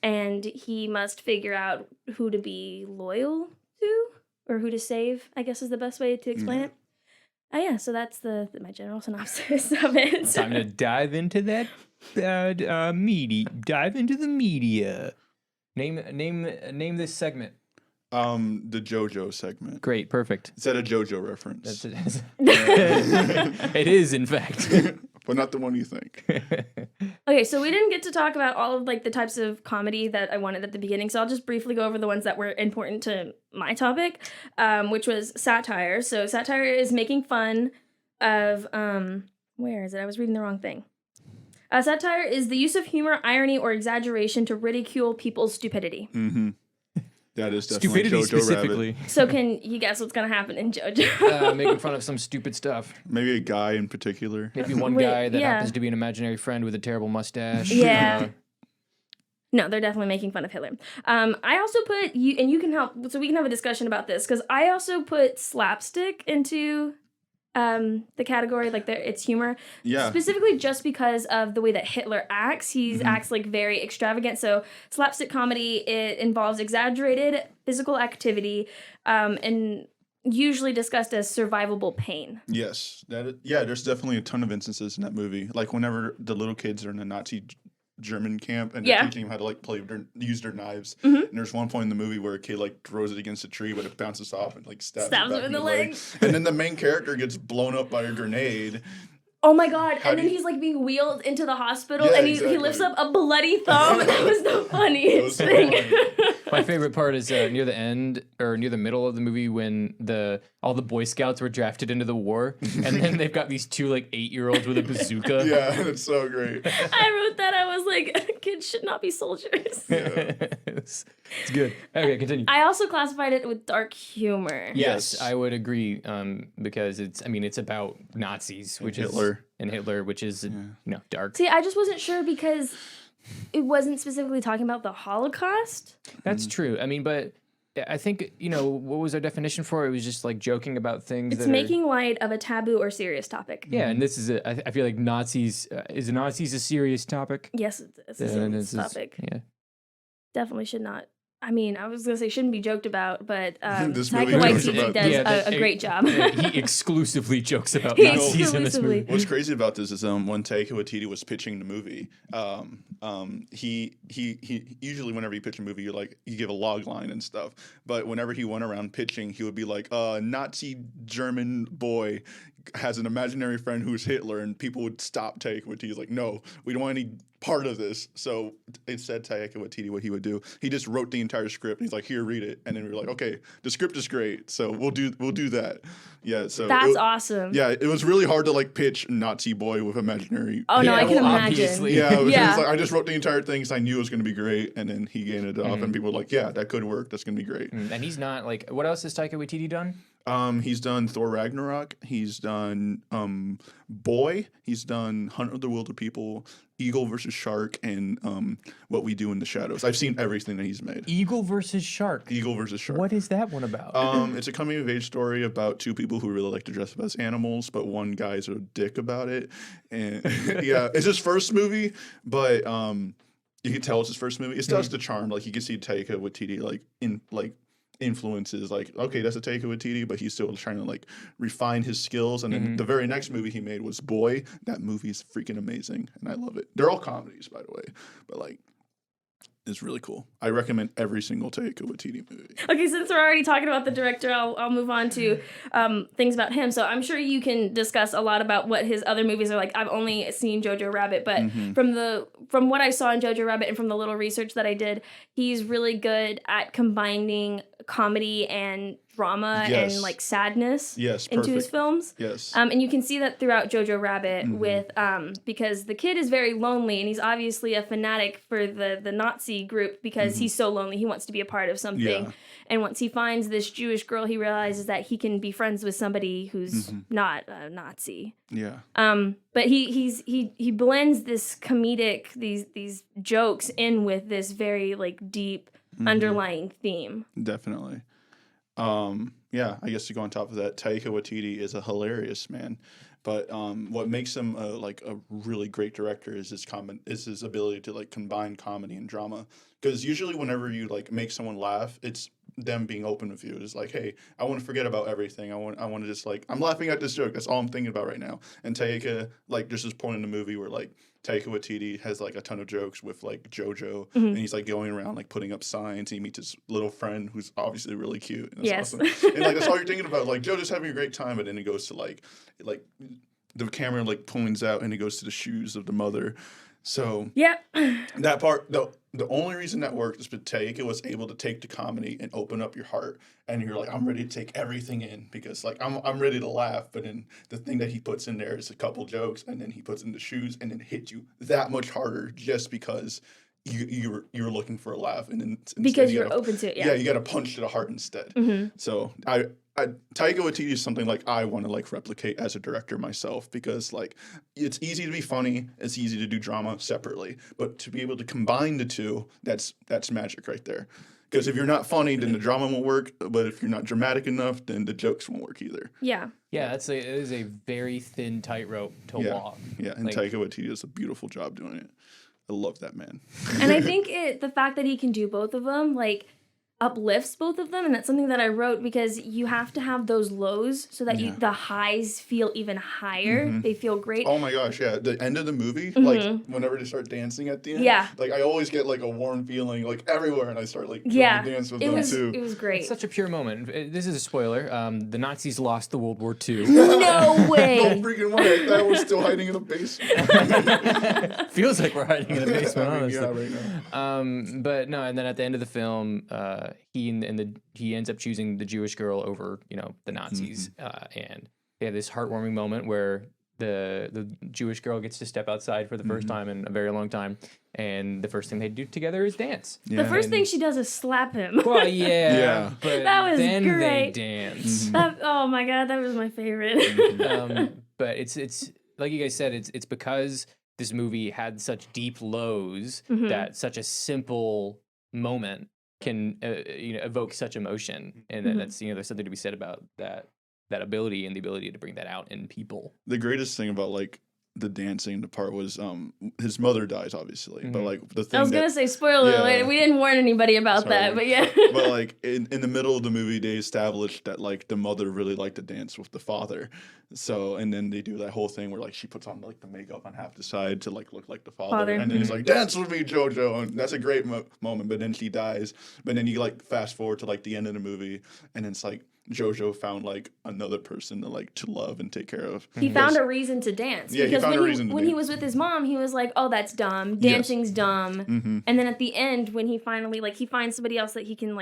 and he must figure out who to be loyal to or who to save, I guess is the best way to explain it. Oh yeah, so that's my general synopsis of it. Time to dive into that media. Dive into the media. Name this segment. The JoJo segment. Great, perfect. Is that a JoJo reference? That's it. It is, in fact. But not the one you think. Okay, so we didn't get to talk about all of like the types of comedy that I wanted at the beginning, so I'll just briefly go over the ones that were important to my topic, which was satire. So satire is making fun of where is it? I was reading the wrong thing. Satire is the use of humor, irony, or exaggeration to ridicule people's stupidity. Mm-hmm. That is definitely Stupidity JoJo specifically. Rabbit. So can you guess what's gonna happen in JoJo? Making fun of some stupid stuff. Maybe a guy in particular. Maybe one Wait, guy that yeah. happens to be an imaginary friend with a terrible mustache. Yeah. No, they're definitely making fun of Hitler. I also put you, and you can help, so we can have a discussion about this because I also put slapstick into the category, like it's humor. Yeah. Specifically just because of the way that Hitler acts. He acts like very extravagant. So slapstick comedy, it involves exaggerated physical activity and usually discussed as survivable pain. Yes. There's definitely a ton of instances in that movie. Like whenever the little kids are in a Nazi German camp and they're teaching them how to like use their knives. And there's one point in the movie where a kid like throws it against a tree, but it bounces off and like stabs Stabs it him back in the leg. And then the main character gets blown up by a grenade. Oh my god, How and do then you- he's like being wheeled into the hospital Yeah, and he exactly. lifts up a bloody thumb. That was the That was funniest so thing. funny. My favorite part is near the end or near the middle of the movie when all the Boy Scouts were drafted into the war, and then they've got these two like 8-year-olds with a bazooka. Yeah, it's so great. I wrote that. I was like, kids should not be soldiers. it's good. Okay, continue. I also classified it with dark humor. Yes, Yes. I would agree. Because it's about Nazis, which Hitler. which is dark. See, I just wasn't sure because it wasn't specifically talking about the Holocaust. That's true. But I think what was our definition for it? It was just like joking about things. It's that making light of a taboo or serious topic. Yeah, and this is I feel like Nazis is Nazis a serious topic? Yes, it's a Then serious topic. Yeah. Definitely should not. I mean, I was gonna say shouldn't be joked about, but This Taika movie jokes Waititi about- does Yeah, a great job. He exclusively jokes about He Nazis in this exclusively- movie. What's crazy about this is when Taika Waititi was pitching the movie, he usually whenever you pitch a movie, you give a log line and stuff. But whenever he went around pitching, he would be like, Nazi German boy has an imaginary friend who's Hitler, and people would stop Taika Waititi. He's like, no, we don't want any part of this. So it said Taika Waititi what he would do. He just wrote the entire script. And he's like, here, read it. And then we were like, okay, the script is great, so we'll do that. Yeah, so That's awesome. Yeah, it was really hard to pitch Nazi boy with imaginary. Oh no, I Yeah, can well, imagine. obviously. Yeah, it was Yeah. like I just wrote the entire thing because I knew it was going to be great, and then he gained it off, and people were like, "Yeah, that could work. That's going to be great." And he's not like, what else has Taika Waititi done? He's done Thor Ragnarok. He's done Boy. He's done Hunt of the Wilder People, Eagle versus Shark, and What We Do in the Shadows. I've seen everything that he's made. Eagle versus Shark. Eagle versus Shark. What is that one about? It's a coming of age story about two people who really like to dress up as animals, but one guy's a dick about it. And yeah, it's his first movie, but you can tell it's his first movie. It still has the charm. Like you can see Taika Waititi influences. Like, okay, that's a Taika Waititi, but he's still trying to refine his skills. And then the very next movie he made was Boy. That movie is freaking amazing, and I love it. They're all comedies, by the way, but it's really cool. I recommend every single Taika Waititi movie. Okay, since we're already talking about the director, I'll move on to things about him. So I'm sure you can discuss a lot about what his other movies are like. I've only seen Jojo Rabbit, but from what I saw in Jojo Rabbit and from the little research that I did, he's really good at combining comedy and drama Yes. and sadness Yes, into his perfect. films. Yes. And you can see that throughout Jojo Rabbit with because the kid is very lonely and he's obviously a fanatic for the Nazi group because he's so lonely. He wants to be a part of something. Yeah. And once he finds this Jewish girl, he realizes that he can be friends with somebody who's not a Nazi. Yeah. But he blends this comedic these jokes in with this very deep underlying theme. Definitely. Yeah, I guess to go on top of that, Taika Waititi is a hilarious man. But what makes him a really great director is his ability to combine comedy and drama. Because usually whenever you make someone laugh, it's them being open with you. It's like, hey, I want to forget about everything. I want to just I'm laughing at this joke. That's all I'm thinking about right now. And Taika, there's this point in the movie where Taika Waititi has a ton of jokes with Jojo, and he's going around putting up signs. And he meets his little friend who's obviously really cute. And that's Yes. awesome. And that's all you're thinking about. Jojo's having a great time, but then it goes to the camera points out and it goes to the shoes of the mother. So Yep. that part, the only reason that worked is because Taika was able to take the comedy and open up your heart, and you're I'm ready to take everything in because I'm ready to laugh. But then the thing that he puts in there is a couple jokes, and then he puts in the shoes, and then hit you that much harder just because you're looking for a laugh, and then Because you you're gotta- open to it. yeah, you got to punch to the heart instead. So Taika Waititi is something I want to replicate as a director myself because it's easy to be funny, it's easy to do drama separately, but to be able to combine the two, that's magic right there. Because if you're not funny, then the drama won't work. But if you're not dramatic enough, then the jokes won't work either. Yeah. Yeah, it is a very thin tightrope to walk. Yeah, and Taika Waititi does a beautiful job doing it. I love that man. And I think the fact that he can do both of them, uplifts both of them, and that's something that I wrote because you have to have those lows so that the highs feel even higher. They feel great. Oh my gosh, yeah. The end of the movie, whenever they start dancing at the end, Yeah. I always get a warm feeling everywhere, and I start trying Yeah, to dance with it them was too. it was great. It's such a pure moment. This is a spoiler. The Nazis lost the World War II. No No way. freaking way! That was still hiding in the basement. Feels like we're hiding in a basement, honestly. Yeah, right now. But no, and then at the end of the film, he ends up choosing the Jewish girl over the Nazis, and they have this heartwarming moment where the Jewish girl gets to step outside for the first time in a very long time, and the first thing they do together is dance. The first thing she does is slap him. Well, yeah, Yeah. but That was then great. they dance. Oh my god, that was my favorite. But it's like you guys said, it's because this movie had such deep lows that such a simple moment can evoke such emotion, and that's there's something to be said about that ability and the ability to bring that out in people. The greatest thing about the dancing, the part was his mother dies obviously, but like the thing I was gonna say spoiler alert. We didn't warn anybody about that, but yeah. But like in the middle of the movie, they established that like the mother really liked to dance with the father. So and then they do that whole thing where like she puts on like the makeup on half the side to like look like the father. And then he's like, dance with me, Jojo, and that's a great moment. But then she dies. But then you like fast forward to like the end of the movie, and it's like Jojo found like another person to love and take care of. He found a reason to dance. Yeah, because he found a reason to when dance. he was with his mom, he was like, "Oh, that's dumb. Dancing's dumb." And then at the end, when he finally he finds somebody else that he can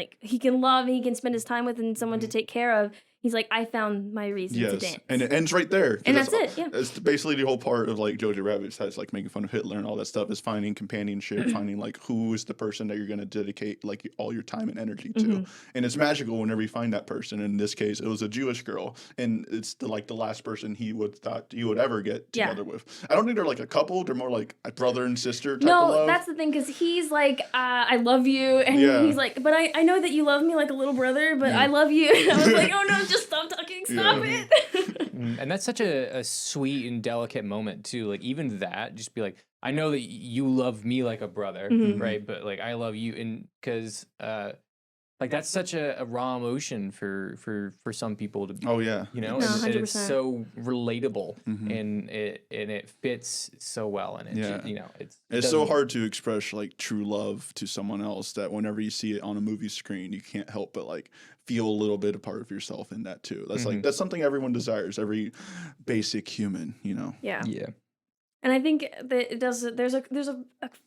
love and he can spend his time with and someone to take care of. He's like, I found my reason to dance. And it ends right there. And that's it, yeah. It's basically the whole part of like Jojo Rabbit, besides like making fun of Hitler and all that stuff, is finding companionship, finding like who is the person that you're going to dedicate like all your time and energy to. And it's magical whenever you find that person. In this case, it was a Jewish girl, and it's the last person he would ever get together with. I don't think they're like a couple. They're more like a brother and sister type of love. No, that's the thing, because he's like, I love you. And he's like, but I know that you love me like a little brother, but I love you. And I was like, oh no, just stop talking, stop it. And that's such a sweet and delicate moment too. Like even that, just be like, I know that you love me like a brother, right? But like I love you, and because like that's such a raw emotion for some people to. Oh yeah, you know, No, and it's so relatable, and it fits so well, and it's so hard to express like true love to someone else that whenever you see it on a movie screen, you can't help but like feel a little bit a part of yourself in that too. That's like that's something everyone desires, every basic human, you know. Yeah. Yeah. And I think that it does. There's a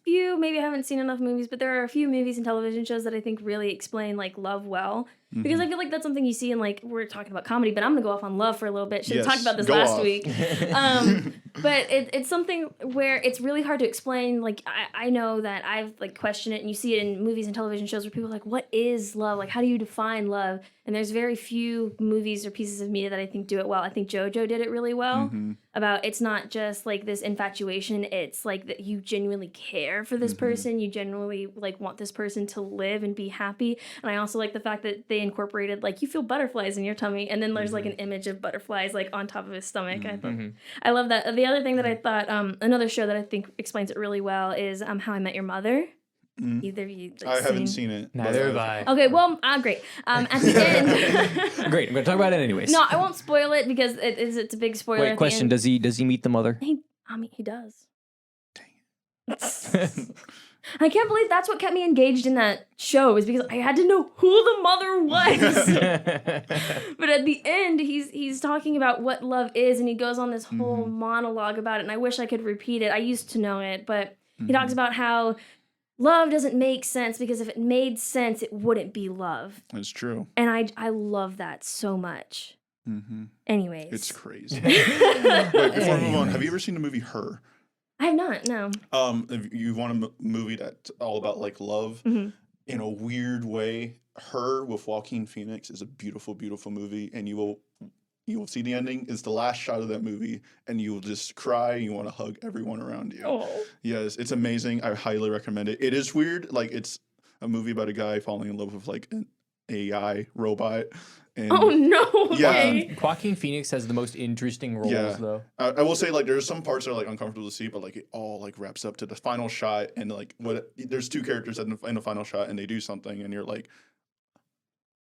few, maybe I haven't seen enough movies, but there are a few movies and television shows that I think really explain like love well. Because I feel like that's something you see in like, we're talking about comedy, but I'm gonna go off on love for a little bit. Should have talked about this last week. But it's something where it's really hard to explain. Like I know that I've like questioned it, and you see it in movies and television shows where people are like, what is love? Like, how do you define love? And there's very few movies or pieces of media that I think do it well. I think Jojo did it really well. About it's not just like this infatuation. It's like that you genuinely care for this person. You genuinely like want this person to live and be happy. And I also like the fact that they incorporated like you feel butterflies in your tummy, and then there's like an image of butterflies like on top of his stomach. I love that. The other thing that I thought, another show that I think explains it really well is How I Met Your Mother. Either of you? Like, I haven't seen it. Neither have I. Okay, well, great. At the end, Great. I'm gonna talk about it anyways. no, I won't spoil it because it's a big spoiler. Wait, question: Does he meet the mother? He does. I can't believe that's what kept me engaged in that show, is because I had to know who the mother was. But at the end, he's talking about what love is, and he goes on this whole monologue about it, and I wish I could repeat it. I used to know it, but he talks about how love doesn't make sense, because if it made sense, it wouldn't be love. That's true. And I love that so much. Anyways. It's crazy. Wait, before we move on, have you ever seen the movie Her? I have not, no. If you want a movie that's all about like love in a weird way, Her with Joaquin Phoenix is a beautiful, beautiful movie, and you will see the ending. It's the last shot of that movie, and you will just cry. You want to hug everyone around you. Oh. Yes, it's amazing. I highly recommend it. It is weird. Like, it's a movie about a guy falling in love with like an AI robot. And oh no! Yeah, Joaquin Phoenix has the most interesting roles, though. I will say, like, there's some parts that are like uncomfortable to see, but like it all like wraps up to the final shot, and like there's two characters in the final shot, and they do something, and you're like,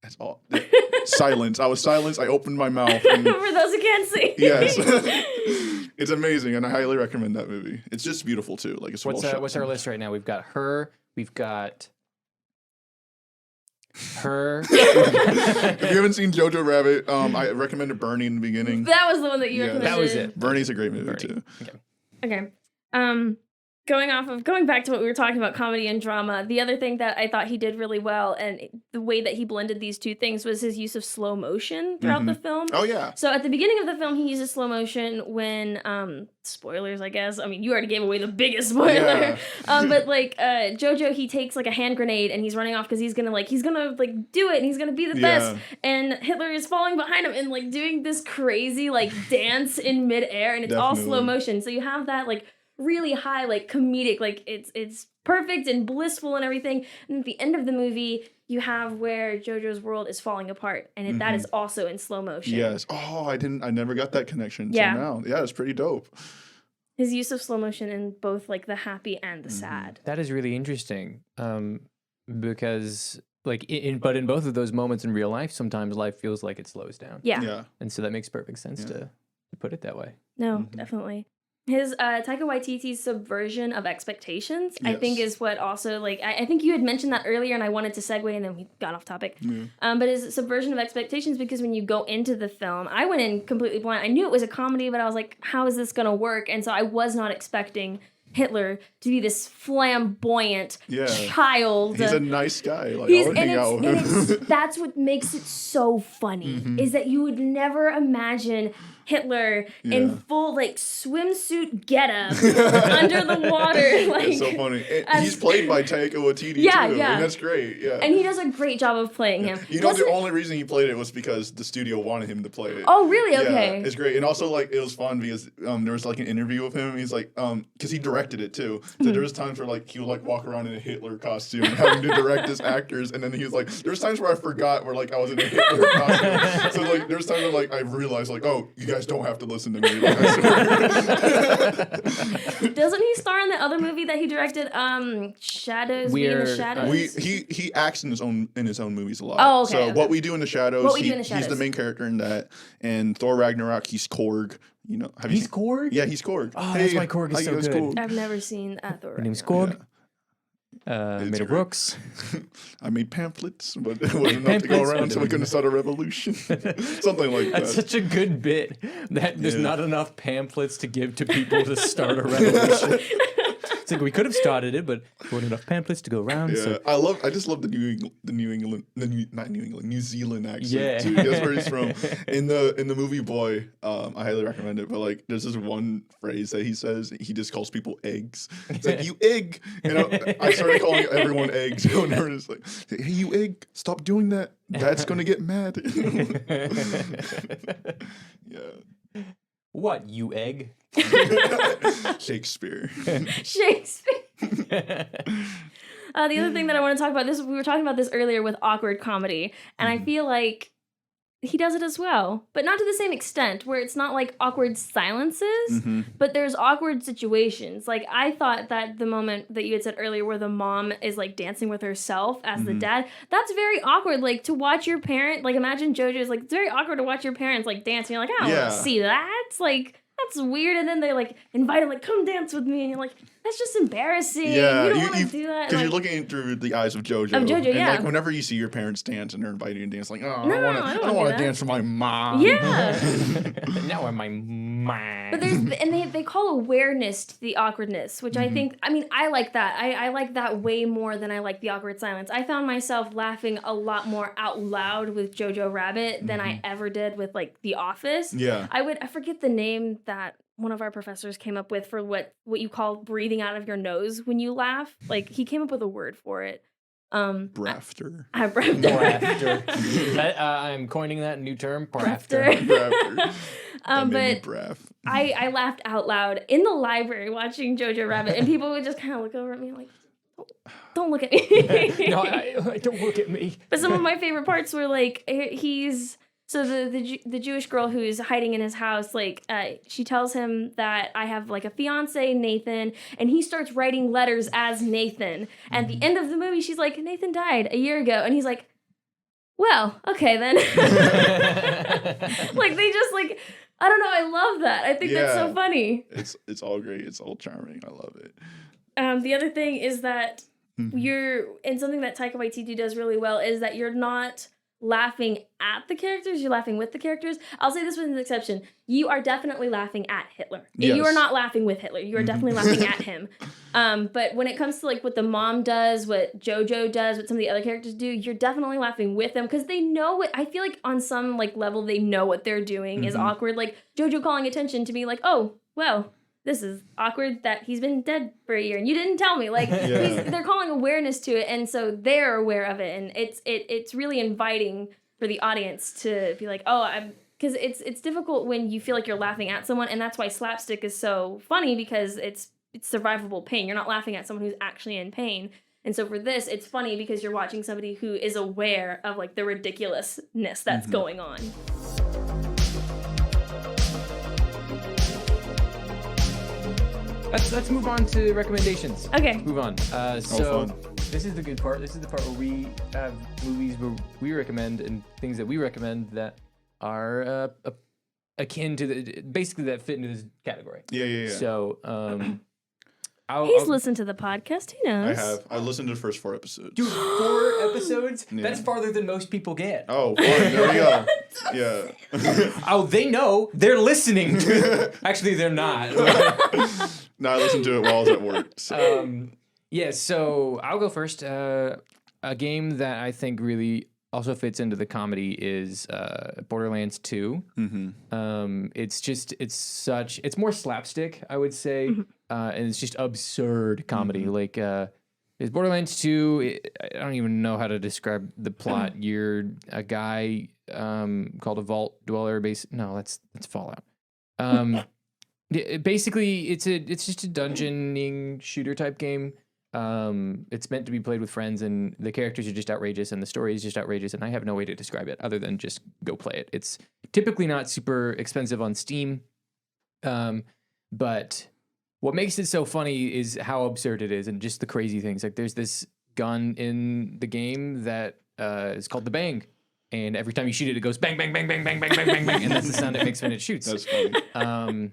that's all. Silence. I was silenced. I opened my mouth. And, for those who can't see. Yes, it's amazing, and I highly recommend that movie. It's just beautiful too. Like, it's what's our list right now? We've got Her. We've got Her. If you haven't seen Jojo Rabbit, I recommended Bernie in the beginning. That was the one that you recommended. That was it. Bernie's a great movie too. Okay. Going back to what we were talking about, comedy and drama, the other thing that I thought he did really well, and the way that he blended these two things, was his use of slow motion throughout the film. Oh yeah. So at the beginning of the film, he uses slow motion when spoilers, I guess. I mean, you already gave away the biggest spoiler. Yeah. But like Jojo, he takes like a hand grenade and he's running off because he's gonna do it, and he's gonna be the best. And Hitler is falling behind him and like doing this crazy like dance in midair, and it's all slow motion. So you have that like really high, like comedic, like it's perfect and blissful and everything. And at the end of the movie, you have where Jojo's world is falling apart, and that is also in slow motion. Yes. Oh, I never got that connection. Yeah. Till now. Yeah, it's pretty dope. His use of slow motion in both like the happy and the sad. That is really interesting. Because like in both of those moments in real life, sometimes life feels like it slows down. Yeah. And so that makes perfect sense to put it that way. No, definitely. His Taika Waititi's subversion of expectations, I think, is what also, like, I think you had mentioned that earlier, and I wanted to segue, and then we got off topic. But his subversion of expectations, because when you go into the film, I went in completely blind. I knew it was a comedy, but I was like, how is this going to work? And so I was not expecting Hitler to be this flamboyant child. He's a nice guy. Like, I would hang out with him. That's what makes it so funny, is that you would never imagine Hitler in full like swimsuit getup under the water. Like, it's so funny. And he's played by Taika Waititi too. And that's great. Yeah. And he does a great job of playing him. You know, the only reason he played it was because the studio wanted him to play it. Oh, really? Okay. Yeah, it's great. And also, like, it was fun because there was like an interview with him. He's like, because he directed it too. So there was times where like he would like walk around in a Hitler costume, having to direct his actors. And then he was like, there's times where I forgot where like I was in a Hitler costume. So like there's times where like I realized like, oh, you guys don't have to listen to me. Like, doesn't he star in the other movie that he directed, Shadows? We in the Shadows? He acts in his own movies a lot. Oh, okay. So What We Do in the Shadows, Shadows. He's the main character in that. And Thor Ragnarok, he's Korg. You know, He's Korg? Yeah, he's Korg. Oh, that's why Korg is so good. Korg? I've never seen Thor. My name's Korg. Made of Brooks. I made pamphlets, but it wasn't enough to go around, so we couldn't start a revolution. Something like that. That's such a good bit. That there's not enough pamphlets to give to people to start a revolution. It's like we could have started it, but there weren't enough pamphlets to go around. Yeah, so. I just love New Zealand accent too. That's where he's from. In the movie Boy, I highly recommend it. But like, there's this one phrase that he says. He just calls people eggs. It's like, you egg. And I started calling everyone eggs. Whenever it's like, hey, you egg, stop doing that. Dad's gonna get mad. Yeah. What, you egg? Shakespeare. The other thing that I want to talk about, we were talking about this earlier with awkward comedy, and I feel like he does it as well, but not to the same extent, where it's not like awkward silences, but there's awkward situations. Like, I thought that the moment that you had said earlier where the mom is like dancing with herself as the dad, that's very awkward. Like, to watch your parent, like, imagine Jojo's like, it's very awkward to watch your parents like dance, and you're like, I don't want to see that. It's like, that's weird. And then they like invite him, like, come dance with me, and you're like, that's just embarrassing. Yeah, you don't want to do that. Because you're looking through the eyes of Jojo. Of Jojo, and like whenever you see your parents dance and they're inviting you to dance, like, oh, I don't want to dance for my mom. Yeah. Now I'm my mom. But they call awareness to the awkwardness, which I think, I mean, I like that. I like that way more than I like the awkward silence. I found myself laughing a lot more out loud with Jojo Rabbit than I ever did with like The Office. Yeah. I forget the name that one of our professors came up with for what you call breathing out of your nose when you laugh. Like, he came up with a word for it. Brafter. Brafter. I'm coining that new term. Brafter. But I laughed out loud in the library watching Jojo Rabbit, and people would just kind of look over at me like, don't look at me. No, don't look at me. But some of my favorite parts were like, so the Jewish girl who's hiding in his house, like, she tells him that I have like a fiance, Nathan, and he starts writing letters as Nathan. And at the end of the movie, she's like, Nathan died a year ago, and he's like, well, okay then. Like, they just like, I don't know, I love that. I think that's so funny. It's all great. It's all charming. I love it. The other thing is that and something that Taika Waititi does really well is that you're not laughing at the characters, you're laughing with the characters. I'll say this with an exception. You are definitely laughing at Hitler. Yes. You are not laughing with Hitler. You are definitely laughing at him. But when it comes to like what the mom does, what Jojo does, what some of the other characters do, you're definitely laughing with them because they know what, I feel like on some like level they know what they're doing is awkward. Like Jojo calling attention to be like, oh, well, this is awkward that he's been dead for a year and you didn't tell me. Like, they're calling awareness to it, and so they're aware of it, and it's really inviting for the audience to be like, oh, because it's difficult when you feel like you're laughing at someone, and that's why slapstick is so funny, because it's survivable pain. You're not laughing at someone who's actually in pain. And so for this, it's funny because you're watching somebody who is aware of like the ridiculousness that's going on. let's move on to recommendations. Okay. Move on. So fun. this is the good part. This is the part where we have movies where we recommend and things that we recommend that are akin to basically that fit into this category. Yeah. So He's listened to the podcast. He knows. I have. I listened to the first 4 episodes. Dude, 4 episodes? Yeah. That's farther than most people get. Oh, fun. There we go. Yeah. Oh, they know. They're listening to Actually, they're not. No, I listened to it while I was at work. So. Yeah, so I'll go first. A game that I think really also fits into the comedy is Borderlands 2. Mm-hmm. It's more slapstick, I would say, and it's just absurd comedy. Like, is Borderlands 2? I don't even know how to describe the plot. You're a guy called a Vault Dweller. No, that's Fallout. Basically, it's just a dungeoning shooter type game. It's meant to be played with friends, and the characters are just outrageous, and the story is just outrageous, and I have no way to describe it other than just go play it. It's typically not super expensive on Steam, but what makes it so funny is how absurd it is, and just the crazy things. Like, there's this gun in the game that is called the Bang, and every time you shoot it, it goes bang, bang, bang, bang, bang, bang, bang, bang, bang, and that's the sound it makes when it shoots. That's funny.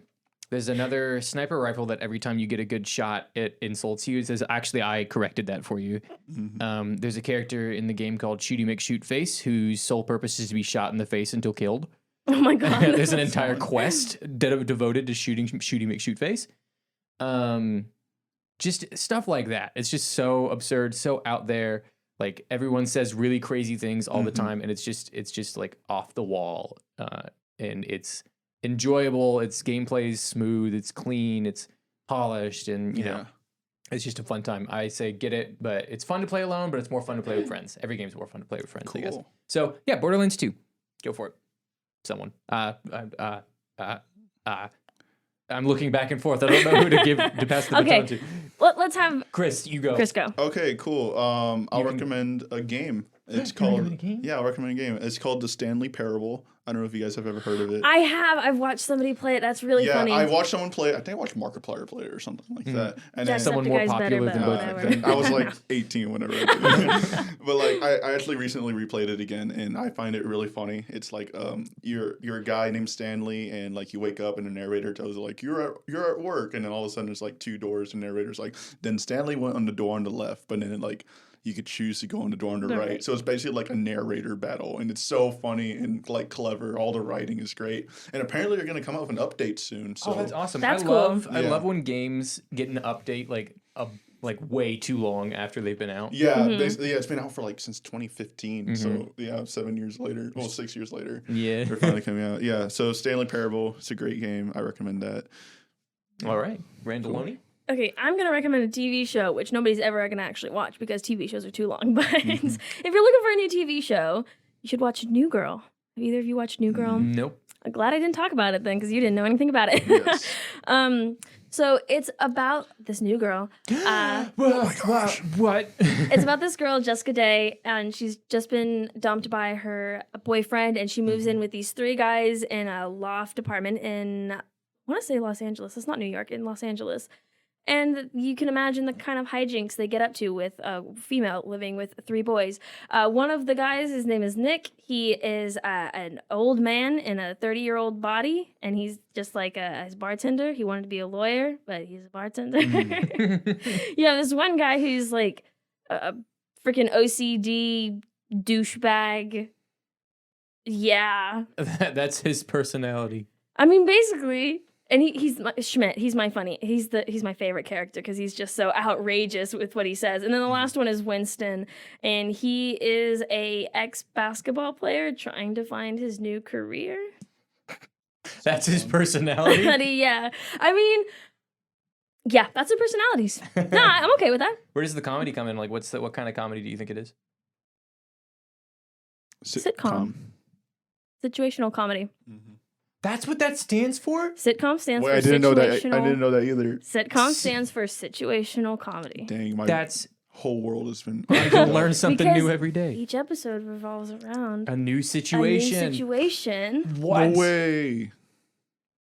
There's another sniper rifle that every time you get a good shot, it insults you. It says, actually, I corrected that for you. Mm-hmm. There's a character in the game called Shooty McShootface whose sole purpose is to be shot in the face until killed. Oh my god. There's an entire quest devoted to shooting Shooty McShootface. Just stuff like that. It's just so absurd, so out there. Like, everyone says really crazy things all the time, and it's just like off the wall. And it's enjoyable. Its gameplay is smooth. It's clean. It's polished, and you know, it's just a fun time. I say get it, but it's fun to play alone. But it's more fun to play with friends. Every game's more fun to play with friends, I guess. So yeah, Borderlands 2, go for it. Someone. I'm looking back and forth. I don't know who to pass the baton to. Let's have Chris. You go. Chris go. Okay, cool. I'll recommend a game. It's called Yeah, I'll recommend a game. It's called the Stanley Parable. I don't know if you guys have ever heard of it. I have. I've watched somebody play it. That's really funny. Yeah, I watched someone play it. I think I watched Markiplier play it or something like that. And then someone more popular than both. then I was like 18 whenever I did it. But like I actually recently replayed it again, and I find it really funny. It's like you're a guy named Stanley, and like you wake up and the narrator tells you like you're at work, and then all of a sudden there's like 2 doors, and the narrator's like, then Stanley went on the door on the left, but then like you could choose to go on the door on the right. So it's basically like a narrator battle, and it's so funny and like clever. All the writing is great, and apparently they're going to come out with an update soon. So that's awesome. That's I love when games get an update like way too long after they've been out. Yeah, it's been out for like since 2015. So yeah, 7 years later, 6 years later. Yeah, they're finally coming out. Yeah, so Stanley Parable, it's a great game. I recommend that. All right, Randalloni. Okay, I'm going to recommend a TV show, which nobody's ever going to actually watch because TV shows are too long. But if you're looking for a new TV show, you should watch New Girl. Have either of you watched New Girl? Nope. I'm glad I didn't talk about it then because you didn't know anything about it. Yes. So it's about this new girl. What? It's about this girl, Jessica Day, and she's just been dumped by her boyfriend, and she moves in with these 3 guys in a loft apartment in, I want to say Los Angeles. It's not New York, in Los Angeles. And you can imagine the kind of hijinks they get up to with a female living with 3 boys. One of the guys, his name is Nick. He is an old man in a 30-year-old body, and he's just like his bartender. He wanted to be a lawyer, but he's a bartender. Yeah, this one guy who's like a freaking OCD douchebag. Yeah. That's his personality. I mean, basically... And he's Schmidt. He's my favorite character because he's just so outrageous with what he says. And then the last one is Winston, and he is a ex-basketball player trying to find his new career. That's his personality? Yeah. I mean, yeah, that's their personalities. No, I'm okay with that. Where does the comedy come in? Like, what kind of comedy do you think it is? Sitcom. Situational comedy. That's what that stands for? Sitcom stands for I didn't know that. I situational. didn't know that either. Sitcom stands for situational comedy. Dang, my whole world has been. I can learn something Because new every day. Each episode revolves around A new situation. A new situation. What? No way.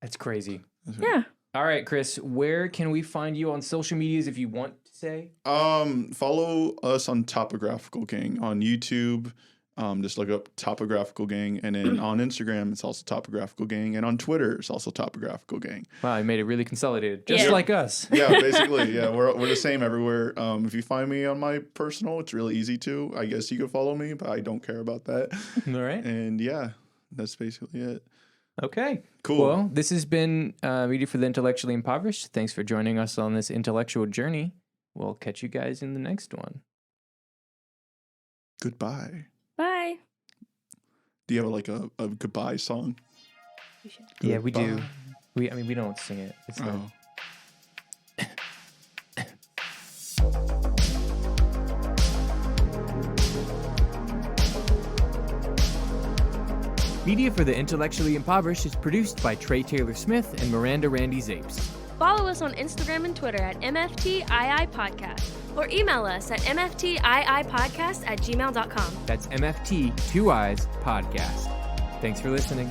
That's crazy. Yeah. All right, Chris, where can we find you on social medias if you want to say? Follow us on Topographical Gang on YouTube. Just look up Topographical Gang, and then on Instagram it's also Topographical Gang, and on Twitter it's also Topographical Gang. Wow, you made it really consolidated, just Yeah. like us. Yeah, basically, yeah, we're the same everywhere. If you find me on my personal, it's really easy to. I guess you could follow me, but I don't care about that. All right. And yeah, that's basically it. Okay. Cool. Well, this has been Media for the Intellectually Impoverished. Thanks for joining us on this intellectual journey. We'll catch you guys in the next one. Goodbye. Bye. Do you have like a goodbye song? You should. Yeah, we do. Goodbye. We don't sing it. It's Oh. Media for the Intellectually Impoverished is produced by Trey Taylor Smith and Miranda Randy Zapes. Follow us on Instagram and Twitter at MFTII Podcast or email us at mftiipodcast@gmail.com. That's MFT 2 Eyes Podcast. Thanks for listening.